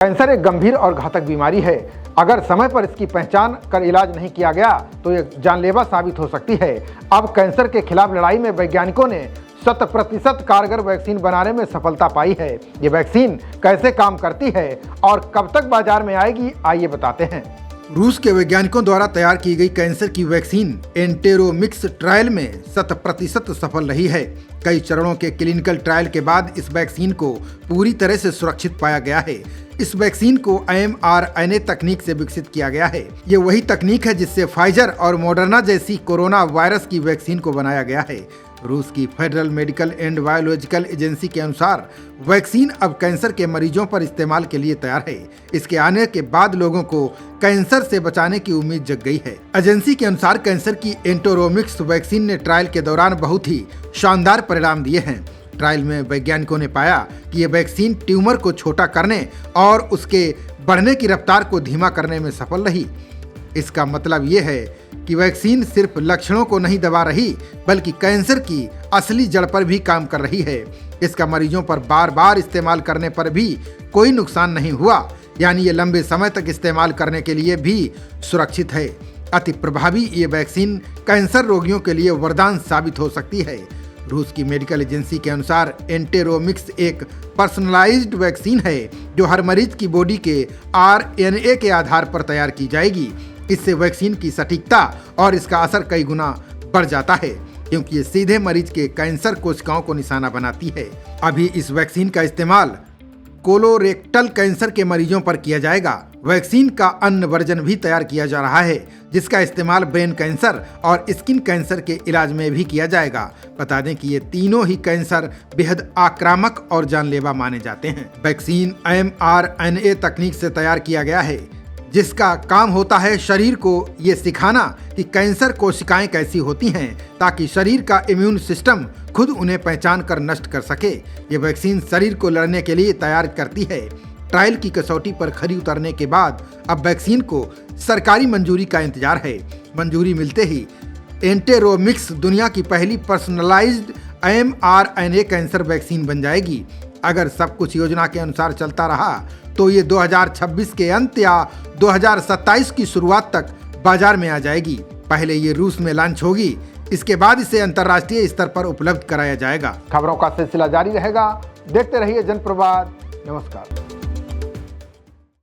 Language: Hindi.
कैंसर एक गंभीर और घातक बीमारी है। अगर समय पर इसकी पहचान कर इलाज नहीं किया गया तो ये जानलेवा साबित हो सकती है। अब कैंसर के खिलाफ लड़ाई में वैज्ञानिकों ने 100% कारगर वैक्सीन बनाने में सफलता पाई है। ये वैक्सीन कैसे काम करती है और कब तक बाजार में आएगी, आइए बताते हैं। रूस के वैज्ञानिकों द्वारा तैयार की गई कैंसर की वैक्सीन एंटेरोमिक्स ट्रायल में 100% सफल रही है। कई चरणों के क्लिनिकल ट्रायल के बाद इस वैक्सीन को पूरी तरह से सुरक्षित पाया गया है। इस वैक्सीन को mRNA तकनीक से विकसित किया गया है। ये वही तकनीक है जिससे फाइजर और मॉडर्ना जैसी कोरोना वायरस की वैक्सीन को बनाया गया है। रूस की federal medical and biological agency के अनुसार वैक्सीन अब कैंसर के मरीजों पर इस्तेमाल के लिए तैयार है। इसके आने के बाद लोगों को कैंसर से बचाने की उम्मीद जग गई है। एजेंसी के अनुसार कैंसर की एंटेरोमिक्स वैक्सीन ने ट्रायल के दौरान बहुत ही शानदार परिणाम दिए हैं। ट्रायल में वैज्ञानिकों ने पाया कि ये वैक्सीन ट्यूमर को छोटा करने और उसके बढ़ने की रफ्तार को धीमा करने में सफल रही। इसका मतलब ये है कि वैक्सीन सिर्फ लक्षणों को नहीं दबा रही बल्कि कैंसर की असली जड़ पर भी काम कर रही है। इसका मरीजों पर बार बार इस्तेमाल करने पर भी कोई नुकसान नहीं हुआ, यानी ये लंबे समय तक इस्तेमाल करने के लिए भी सुरक्षित है। अति प्रभावी ये वैक्सीन कैंसर रोगियों के लिए वरदान साबित हो सकती है। रूस की मेडिकल एजेंसी के अनुसार एंटेरोमिक्स एक पर्सनलाइज्ड वैक्सीन है जो हर मरीज की बॉडी के RNA के आधार पर तैयार की जाएगी। इससे वैक्सीन की सटीकता और इसका असर कई गुना बढ़ जाता है क्योंकि ये सीधे मरीज के कैंसर कोशिकाओं को निशाना बनाती है। अभी इस वैक्सीन का इस्तेमाल कोलोरेक्टल कैंसर के मरीजों पर किया जाएगा। वैक्सीन का अन्य वर्जन भी तैयार किया जा रहा है जिसका इस्तेमाल ब्रेन कैंसर और स्किन कैंसर के इलाज में भी किया जाएगा। बता दें कि ये तीनों ही कैंसर बेहद आक्रामक और जानलेवा माने जाते हैं। वैक्सीन mRNA तकनीक से तैयार किया गया है जिसका काम होता है शरीर को ये सिखाना कि कैंसर कोशिकाएं कैसी होती हैं ताकि शरीर का इम्यून सिस्टम खुद उन्हें पहचान कर नष्ट कर सके। ये वैक्सीन शरीर को लड़ने के लिए तैयार करती है। ट्रायल की कसौटी पर खरी उतरने के बाद अब वैक्सीन को सरकारी मंजूरी का इंतजार है। मंजूरी मिलते ही एंटेरोमिक्स दुनिया की पहली पर्सनलाइज्ड mRNA कैंसर वैक्सीन बन जाएगी। अगर सब कुछ योजना के अनुसार चलता रहा तो ये 2026 के अंत या 2027 की शुरुआत तक बाजार में आ जाएगी। पहले ये रूस में लॉन्च होगी, इसके बाद इसे अंतर्राष्ट्रीय स्तर पर उपलब्ध कराया जाएगा। खबरों का सिलसिला जारी रहेगा। देखते रहिए जनप्रवाद। नमस्कार।